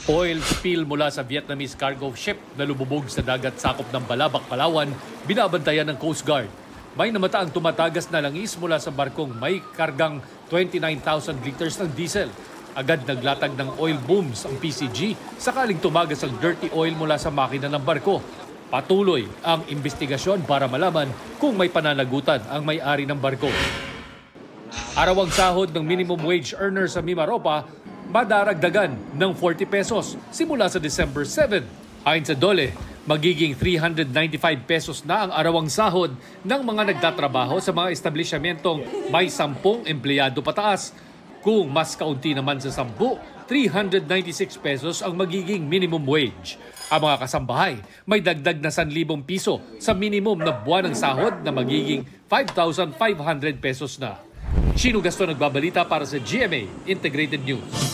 Oil spill mula sa Vietnamese cargo ship na lumubog sa dagat sakop ng Balabac, Palawan, binabantayan ng Coast Guard. May namataang tumatagas na langis mula sa barkong may kargang 29,000 liters ng diesel. Agad naglatag ng oil booms ang PCG sakaling tumagas ang dirty oil mula sa makina ng barko. Patuloy ang investigasyon para malaman kung may pananagutan ang may-ari ng barko. Arawang sahod ng minimum wage earner sa Mimaropa madaragdagan ng 40 pesos simula sa December 7. Ayon sa DOLE, magiging 395 pesos na ang arawang sahod ng mga nagtatrabaho sa mga establishmentong may 10 empleyado pataas. Kung mas kaunti naman sa 10, 396 pesos ang magiging minimum wage. Ang mga kasambahay may dagdag na 1,000 piso sa minimum na buwanang sahod na magiging 5,500 pesos na. Chino Gaston nagbabalita para sa GMA Integrated News.